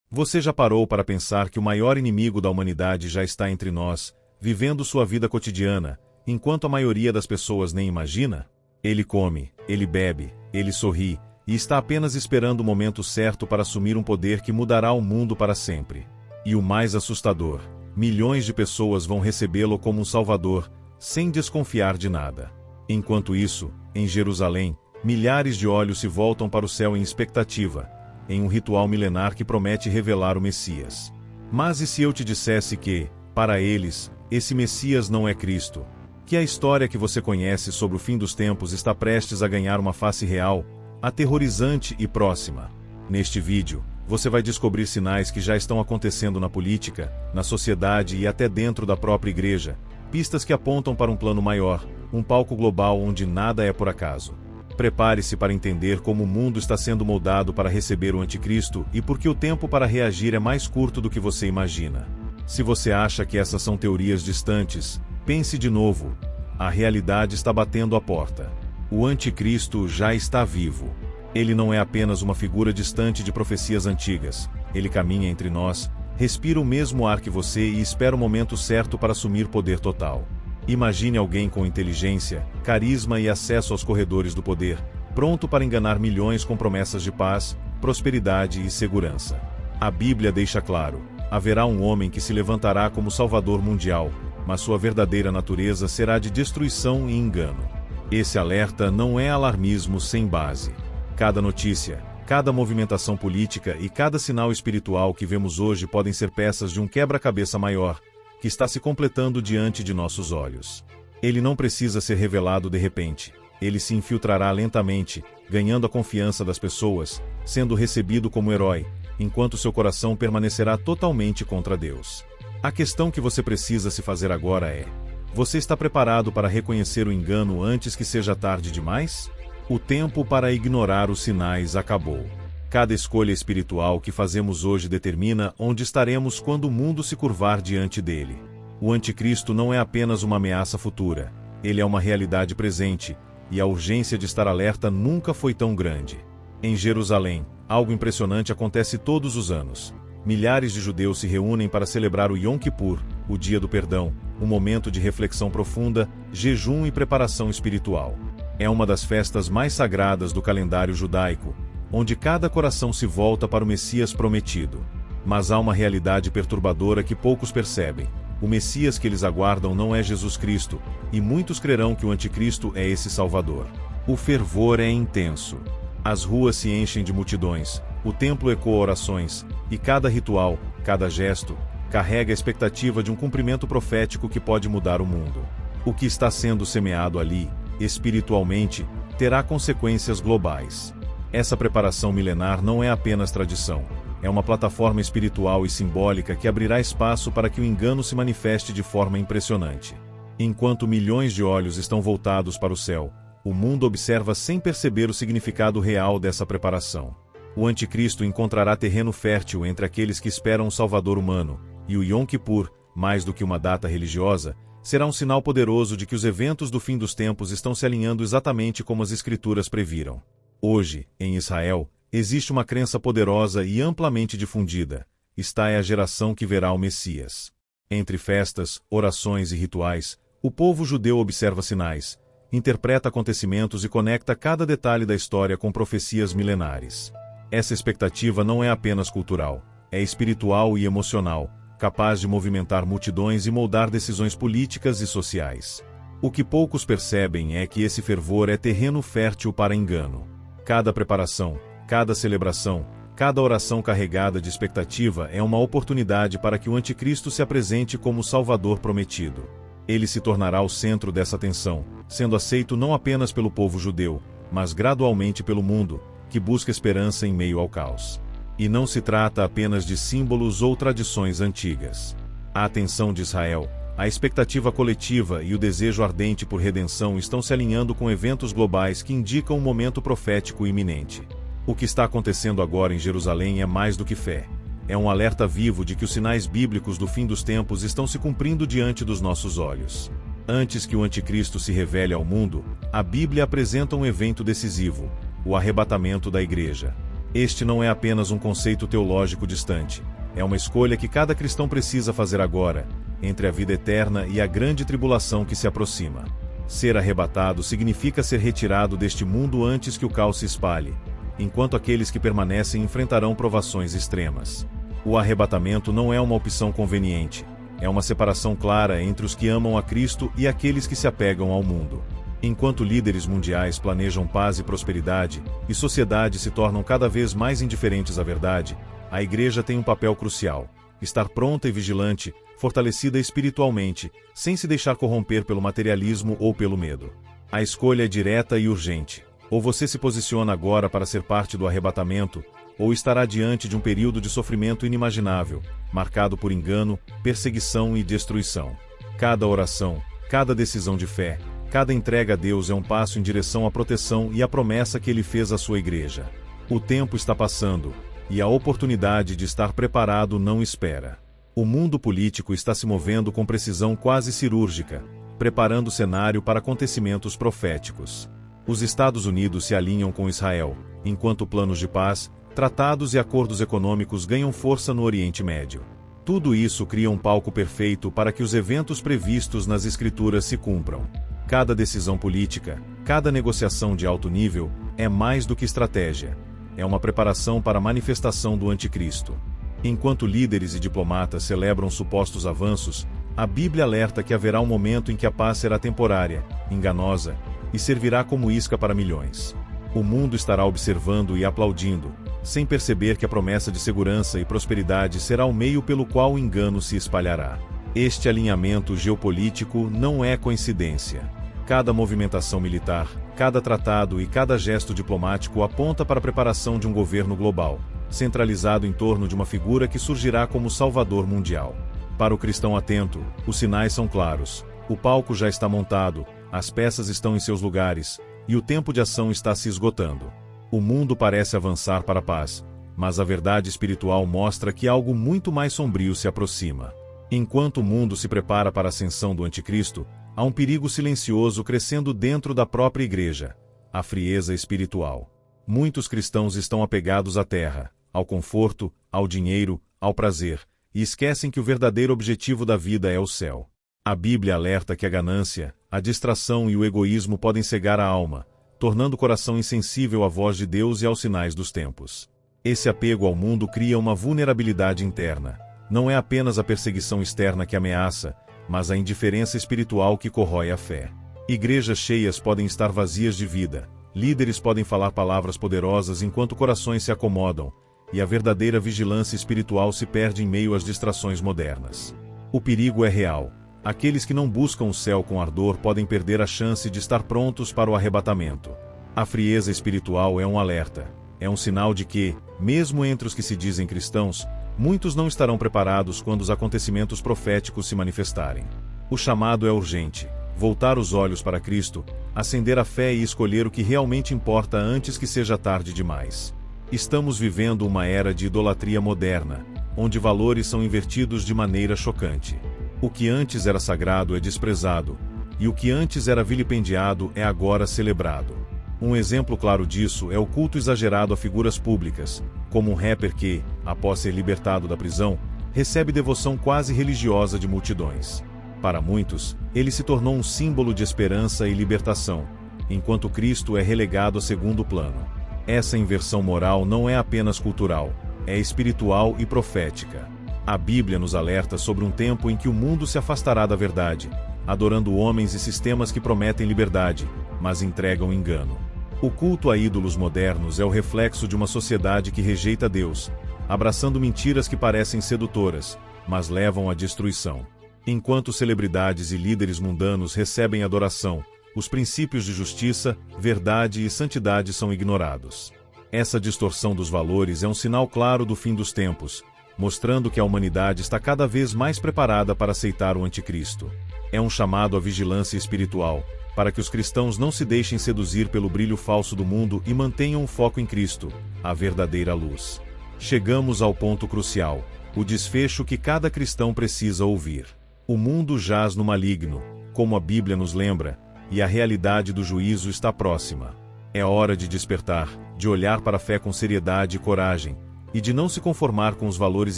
Você já parou para pensar que o maior inimigo da humanidade já está entre nós, vivendo sua vida cotidiana, enquanto a maioria das pessoas nem imagina? Ele come, ele bebe, ele sorri, e está apenas esperando o momento certo para assumir um poder que mudará o mundo para sempre. E o mais assustador, milhões de pessoas vão recebê-lo como um salvador, sem desconfiar de nada. Enquanto isso, em Jerusalém, milhares de olhos se voltam para o céu em expectativa, em um ritual milenar que promete revelar o Messias. Mas e se eu te dissesse que, para eles, esse Messias não é Cristo? Que a história que você conhece sobre o fim dos tempos está prestes a ganhar uma face real, aterrorizante e próxima? Neste vídeo, você vai descobrir sinais que já estão acontecendo na política, na sociedade e até dentro da própria igreja, pistas que apontam para um plano maior, um palco global onde nada é por acaso. Prepare-se para entender como o mundo está sendo moldado para receber o anticristo e por que o tempo para reagir é mais curto do que você imagina. Se você acha que essas são teorias distantes, pense de novo. A realidade está batendo à porta. O anticristo já está vivo. Ele não é apenas uma figura distante de profecias antigas. Ele caminha entre nós, respira o mesmo ar que você e espera o momento certo para assumir poder total. Imagine alguém com inteligência, carisma e acesso aos corredores do poder, pronto para enganar milhões com promessas de paz, prosperidade e segurança. A Bíblia deixa claro: haverá um homem que se levantará como Salvador mundial, mas sua verdadeira natureza será de destruição e engano. Esse alerta não é alarmismo sem base. Cada notícia, cada movimentação política e cada sinal espiritual que vemos hoje podem ser peças de um quebra-cabeça maior, que está se completando diante de nossos olhos. Ele não precisa ser revelado de repente. Ele se infiltrará lentamente, ganhando a confiança das pessoas, sendo recebido como herói, enquanto seu coração permanecerá totalmente contra Deus. A questão que você precisa se fazer agora é: você está preparado para reconhecer o engano antes que seja tarde demais? O tempo para ignorar os sinais acabou. Cada escolha espiritual que fazemos hoje determina onde estaremos quando o mundo se curvar diante dele. O anticristo não é apenas uma ameaça futura, ele é uma realidade presente, e a urgência de estar alerta nunca foi tão grande. Em Jerusalém, algo impressionante acontece todos os anos. Milhares de judeus se reúnem para celebrar o Yom Kippur, o Dia do Perdão, um momento de reflexão profunda, jejum e preparação espiritual. É uma das festas mais sagradas do calendário judaico, onde cada coração se volta para o Messias prometido. Mas há uma realidade perturbadora que poucos percebem. O Messias que eles aguardam não é Jesus Cristo, e muitos crerão que o anticristo é esse Salvador. O fervor é intenso. As ruas se enchem de multidões, o templo ecoa orações, e cada ritual, cada gesto, carrega a expectativa de um cumprimento profético que pode mudar o mundo. O que está sendo semeado ali, espiritualmente, terá consequências globais. Essa preparação milenar não é apenas tradição, é uma plataforma espiritual e simbólica que abrirá espaço para que o engano se manifeste de forma impressionante. Enquanto milhões de olhos estão voltados para o céu, o mundo observa sem perceber o significado real dessa preparação. O anticristo encontrará terreno fértil entre aqueles que esperam um salvador humano, e o Yom Kippur, mais do que uma data religiosa, será um sinal poderoso de que os eventos do fim dos tempos estão se alinhando exatamente como as Escrituras previram. Hoje, em Israel, existe uma crença poderosa e amplamente difundida: esta é a geração que verá o Messias. Entre festas, orações e rituais, o povo judeu observa sinais, interpreta acontecimentos e conecta cada detalhe da história com profecias milenares. Essa expectativa não é apenas cultural, é espiritual e emocional, capaz de movimentar multidões e moldar decisões políticas e sociais. O que poucos percebem é que esse fervor é terreno fértil para engano. Cada preparação, cada celebração, cada oração carregada de expectativa é uma oportunidade para que o anticristo se apresente como o Salvador prometido. Ele se tornará o centro dessa atenção, sendo aceito não apenas pelo povo judeu, mas gradualmente pelo mundo, que busca esperança em meio ao caos. E não se trata apenas de símbolos ou tradições antigas. A atenção de Israel, a expectativa coletiva e o desejo ardente por redenção estão se alinhando com eventos globais que indicam um momento profético iminente. O que está acontecendo agora em Jerusalém é mais do que fé. É um alerta vivo de que os sinais bíblicos do fim dos tempos estão se cumprindo diante dos nossos olhos. Antes que o anticristo se revele ao mundo, a Bíblia apresenta um evento decisivo: o arrebatamento da igreja. Este não é apenas um conceito teológico distante. É uma escolha que cada cristão precisa fazer agora, entre a vida eterna e a grande tribulação que se aproxima. Ser arrebatado significa ser retirado deste mundo antes que o caos se espalhe, enquanto aqueles que permanecem enfrentarão provações extremas. O arrebatamento não é uma opção conveniente, é uma separação clara entre os que amam a Cristo e aqueles que se apegam ao mundo. Enquanto líderes mundiais planejam paz e prosperidade, e sociedades se tornam cada vez mais indiferentes à verdade, a Igreja tem um papel crucial: estar pronta e vigilante, fortalecida espiritualmente, sem se deixar corromper pelo materialismo ou pelo medo. A escolha é direta e urgente. Ou você se posiciona agora para ser parte do arrebatamento, ou estará diante de um período de sofrimento inimaginável, marcado por engano, perseguição e destruição. Cada oração, cada decisão de fé, cada entrega a Deus é um passo em direção à proteção e à promessa que Ele fez à sua Igreja. O tempo está passando, e a oportunidade de estar preparado não espera. O mundo político está se movendo com precisão quase cirúrgica, preparando o cenário para acontecimentos proféticos. Os Estados Unidos se alinham com Israel, enquanto planos de paz, tratados e acordos econômicos ganham força no Oriente Médio. Tudo isso cria um palco perfeito para que os eventos previstos nas Escrituras se cumpram. Cada decisão política, cada negociação de alto nível, é mais do que estratégia. É uma preparação para a manifestação do Anticristo. Enquanto líderes e diplomatas celebram supostos avanços, a Bíblia alerta que haverá um momento em que a paz será temporária, enganosa, e servirá como isca para milhões. O mundo estará observando e aplaudindo, sem perceber que a promessa de segurança e prosperidade será o meio pelo qual o engano se espalhará. Este alinhamento geopolítico não é coincidência. Cada movimentação militar, cada tratado e cada gesto diplomático aponta para a preparação de um governo global, centralizado em torno de uma figura que surgirá como Salvador mundial. Para o cristão atento, os sinais são claros. O palco já está montado, as peças estão em seus lugares, e o tempo de ação está se esgotando. O mundo parece avançar para a paz, mas a verdade espiritual mostra que algo muito mais sombrio se aproxima. Enquanto o mundo se prepara para a ascensão do Anticristo, há um perigo silencioso crescendo dentro da própria Igreja: a frieza espiritual. Muitos cristãos estão apegados à terra, ao conforto, ao dinheiro, ao prazer, e esquecem que o verdadeiro objetivo da vida é o céu. A Bíblia alerta que a ganância, a distração e o egoísmo podem cegar a alma, tornando o coração insensível à voz de Deus e aos sinais dos tempos. Esse apego ao mundo cria uma vulnerabilidade interna. Não é apenas a perseguição externa que ameaça, mas a indiferença espiritual que corrói a fé. Igrejas cheias podem estar vazias de vida, líderes podem falar palavras poderosas enquanto corações se acomodam, e a verdadeira vigilância espiritual se perde em meio às distrações modernas. O perigo é real. Aqueles que não buscam o céu com ardor podem perder a chance de estar prontos para o arrebatamento. A frieza espiritual é um alerta. É um sinal de que, mesmo entre os que se dizem cristãos, muitos não estarão preparados quando os acontecimentos proféticos se manifestarem. O chamado é urgente: voltar os olhos para Cristo, acender a fé e escolher o que realmente importa antes que seja tarde demais. Estamos vivendo uma era de idolatria moderna, onde valores são invertidos de maneira chocante. O que antes era sagrado é desprezado, e o que antes era vilipendiado é agora celebrado. Um exemplo claro disso é o culto exagerado a figuras públicas, como um rapper que, após ser libertado da prisão, recebe devoção quase religiosa de multidões. Para muitos, ele se tornou um símbolo de esperança e libertação, enquanto Cristo é relegado a segundo plano. Essa inversão moral não é apenas cultural, é espiritual e profética. A Bíblia nos alerta sobre um tempo em que o mundo se afastará da verdade, adorando homens e sistemas que prometem liberdade, mas entregam engano. O culto a ídolos modernos é o reflexo de uma sociedade que rejeita Deus, abraçando mentiras que parecem sedutoras, mas levam à destruição. Enquanto celebridades e líderes mundanos recebem adoração, os princípios de justiça, verdade e santidade são ignorados. Essa distorção dos valores é um sinal claro do fim dos tempos, mostrando que a humanidade está cada vez mais preparada para aceitar o Anticristo. É um chamado à vigilância espiritual, para que os cristãos não se deixem seduzir pelo brilho falso do mundo e mantenham o foco em Cristo, a verdadeira luz. Chegamos ao ponto crucial, o desfecho que cada cristão precisa ouvir. O mundo jaz no maligno, como a Bíblia nos lembra, e a realidade do juízo está próxima. É hora de despertar, de olhar para a fé com seriedade e coragem, e de não se conformar com os valores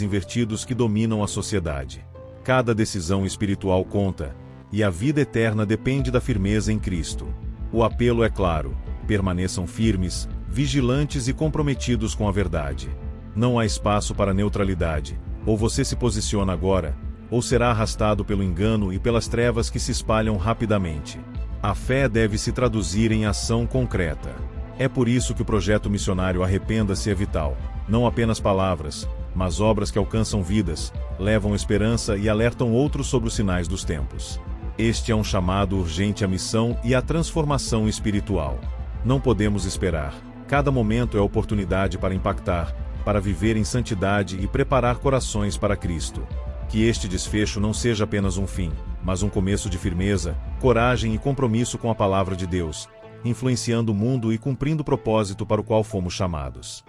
invertidos que dominam a sociedade. Cada decisão espiritual conta, e a vida eterna depende da firmeza em Cristo. O apelo é claro: permaneçam firmes, vigilantes e comprometidos com a verdade. Não há espaço para neutralidade. Ou você se posiciona agora, ou será arrastado pelo engano e pelas trevas que se espalham rapidamente. A fé deve se traduzir em ação concreta. É por isso que o projeto missionário Arrependa-se é vital. Não apenas palavras, mas obras que alcançam vidas, levam esperança e alertam outros sobre os sinais dos tempos. Este é um chamado urgente à missão e à transformação espiritual. Não podemos esperar. Cada momento é oportunidade para impactar, para viver em santidade e preparar corações para Cristo. Que este desfecho não seja apenas um fim, mas um começo de firmeza, coragem e compromisso com a palavra de Deus, influenciando o mundo e cumprindo o propósito para o qual fomos chamados.